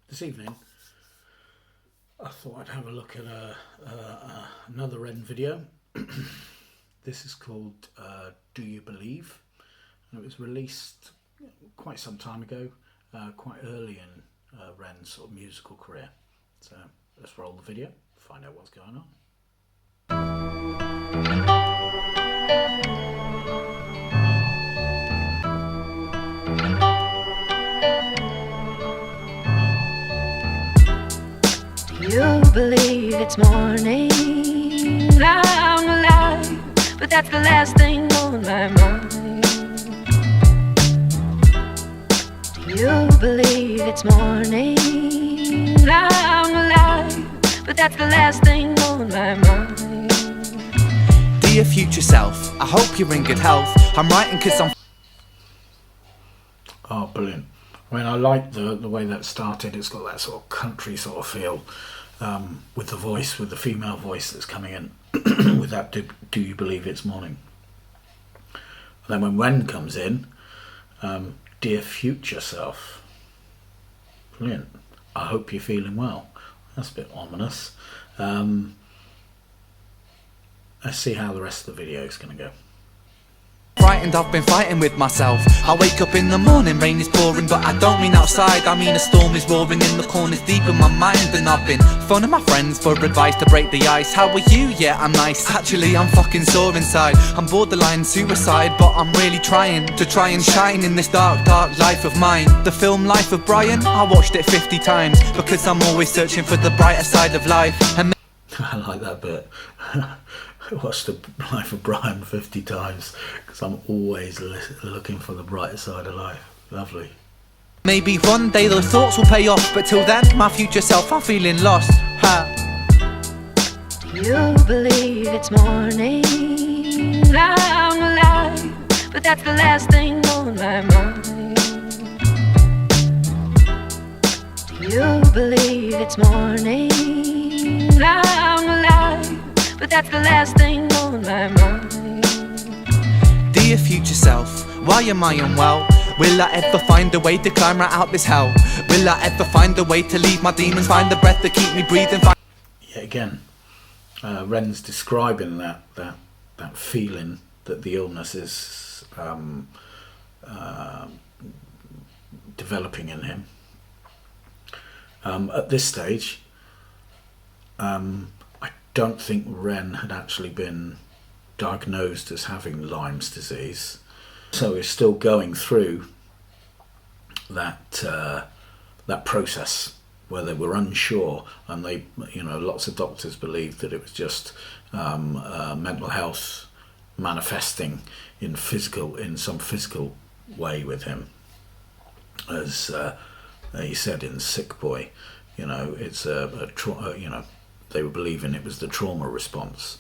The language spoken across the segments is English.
This evening I thought I'd have a look at another Ren video. This is called Do You Believe? And it was released quite some time ago, quite early in Ren's sort of musical career. So let's roll the video, find out what's going on. You believe it's morning, I'm alive, but that's the last thing on my mind. You believe it's morning, I'm alive, but that's the last thing on my mind. Dear future self, I hope you're in good health. I'm writing cause I'm... Oh, brilliant. I mean, I like the way that started. It's got that sort of country sort of feel, with the voice, with the female voice that's coming in, with that do you believe it's morning? And then when Ren comes in, dear future self. Brilliant. I hope you're feeling well. That's a bit ominous. Let's see how the rest of the video is going to go. frightened, I've been fighting with myself. I wake up in the morning, rain is pouring, but I don't mean outside, I mean a storm is roaring in the corners deep in my mind. And I've been phoning my friends for advice to break the ice. How are you? Yeah, I'm nice. Actually, I'm fucking sore inside. I'm borderline suicide, but I'm really trying to shine in this dark, dark life of mine. The film Life of Brian, I watched it 50 times, because I'm always searching for the brighter side of life. And I like that bit. I watched the Life of Brian 50 times because I'm always looking for the brighter side of life. Lovely. maybe one day those thoughts will pay off, but till then, my future self, I'm feeling lost. You believe it's morning, I'm alive, but that's the last thing on my mind. You believe it's morning, I'm alive, but that's the last thing on my mind. Dear future self, why am I unwell? Will I ever find a way to climb right out this hell? Will I ever find a way to leave my demons, find the breath to keep me breathing? Yet again, Ren's describing that feeling that the illness is developing in him. At this stage, I don't think Ren had actually been diagnosed as having Lyme's disease, so he's still going through that process where they were unsure, and they, lots of doctors believed that it was just mental health manifesting in some physical way with him, as he said in Sick Boy. It's they were believing it was the trauma response.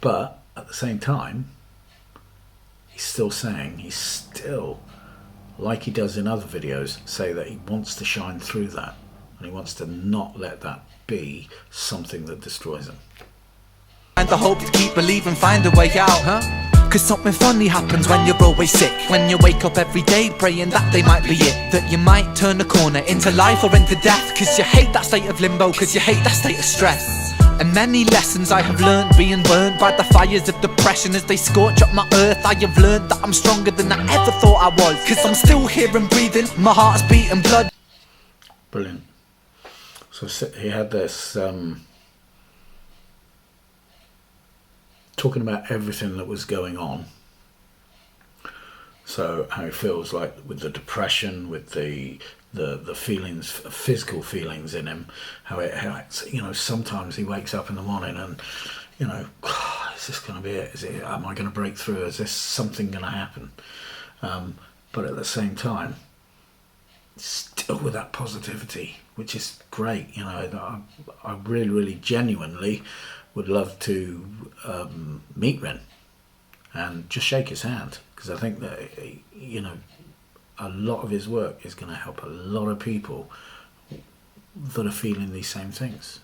But at the same time, he's still saying, like he does in other videos, say that he wants to shine through that, and he wants to not let that be something that destroys him. And I hope to keep believing, find a way out, Cause something funny happens when you're always sick. When you wake up every day praying that they might be it, that you might turn a corner into life or into death. Cause you hate that state of limbo, cause you hate that state of stress. And many lessons I have learned being burnt by the fires of depression as they scorch up my earth. I have learned that I'm stronger than I ever thought I was, cause I'm still here and breathing, my heart's beating blood. Brilliant. So he had this talking about everything that was going on. So how he feels like with the depression, with the feelings, physical feelings in him, how it's, sometimes he wakes up in the morning and, is this going to be it? Am I going to break through? Is this something going to happen? But at the same time, still with that positivity, which is great. I really, really genuinely would love to meet Ren and just shake his hand, because I think that, a lot of his work is going to help a lot of people that are feeling these same things.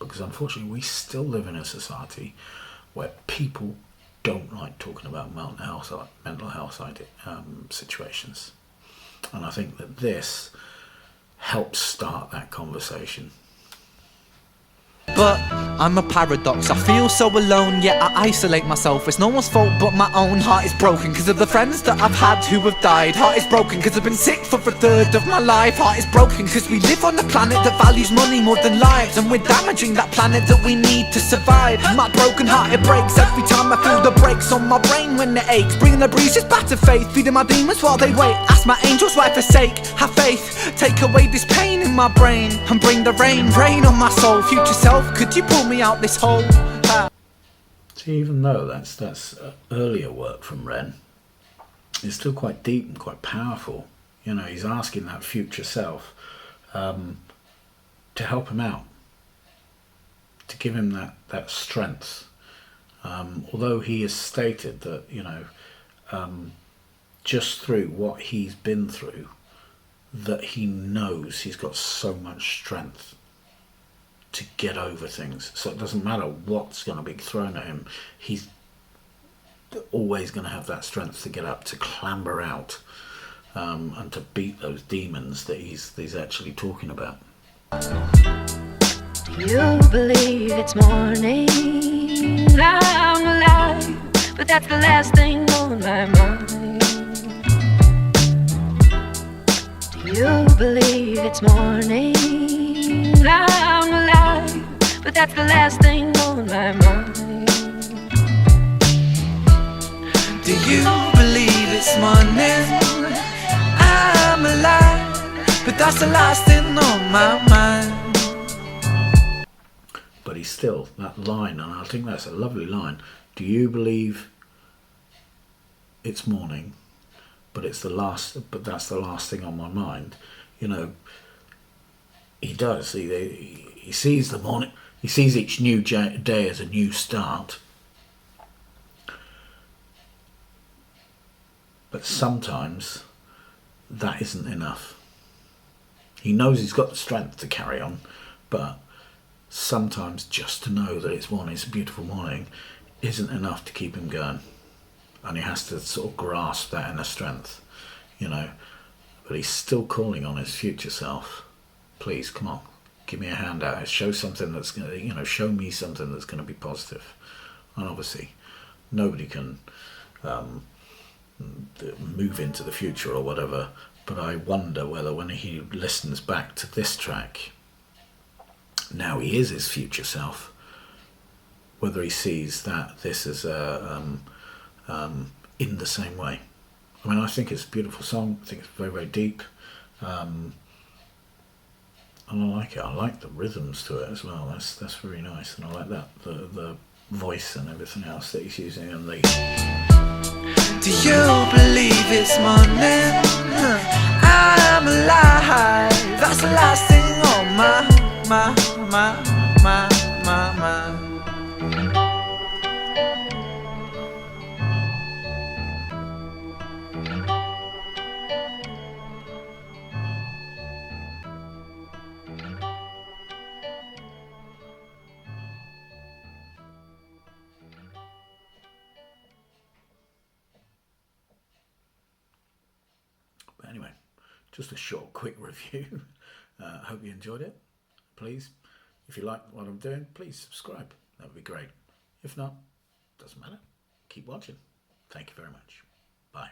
Because unfortunately, we still live in a society where people don't like talking about mental health situations. And I think that this help start that conversation. But I'm a paradox, I feel so alone, yet I isolate myself. It's no one's fault but my own. Heart is broken because of the friends that I've had who have died. Heart is broken because I've been sick for a third of my life. Heart is broken because we live on a planet that values money more than lives, and we're damaging that planet that we need to survive. My broken heart, it breaks every time I feel the brakes on my brain when it aches. Bringing the bruises back to faith, feeding my demons while they wait. Ask my angels why forsake, have faith. Take away this pain in my brain and bring the rain on my soul. Future self, could you pull me out this hole? See, even though that's earlier work from Ren, it's still quite deep and quite powerful. You know, he's asking that future self to help him out, to give him that strength. Although he has stated that, you know, just through what he's been through, that he knows he's got so much strength to get over things. So it doesn't matter what's going to be thrown at him, he's always going to have that strength to get up, to clamber out, and to beat those demons that he's actually talking about. Do you believe it's morning? I'm alive, but that's the last thing on my mind. Do you believe it's morning? I'm alive, but that's the last thing on my mind. Do you believe it's morning? I'm alive, but that's the last thing on my mind. But he's still, that line, and I think that's a lovely line. Do you believe it's morning, but that's the last thing on my mind? You know, he does. He sees the morning. He sees each new day as a new start. But sometimes that isn't enough. He knows he's got the strength to carry on, but sometimes just to know that it's morning, it's a beautiful morning, isn't enough to keep him going. And he has to sort of grasp that inner strength, you know. But he's still calling on his future self. Please, come on, give me a hand out. Show something that's going to, you know, show me something that's going to be positive. And obviously, nobody can move into the future or whatever. But I wonder whether when he listens back to this track, now he is his future self, whether he sees that this is in the same way. I mean, I think it's a beautiful song. I think it's very, very deep. And I like it. I like the rhythms to it as well. That's very nice. And I like that, the voice and everything else that he's using. And the... Do you believe it's morning? I'm alive. That's the last thing on my mind. But anyway, just a short, quick review. Hope you enjoyed it. Please, if you like what I'm doing, please subscribe. That would be great. If not, doesn't matter. Keep watching. Thank you very much. Bye.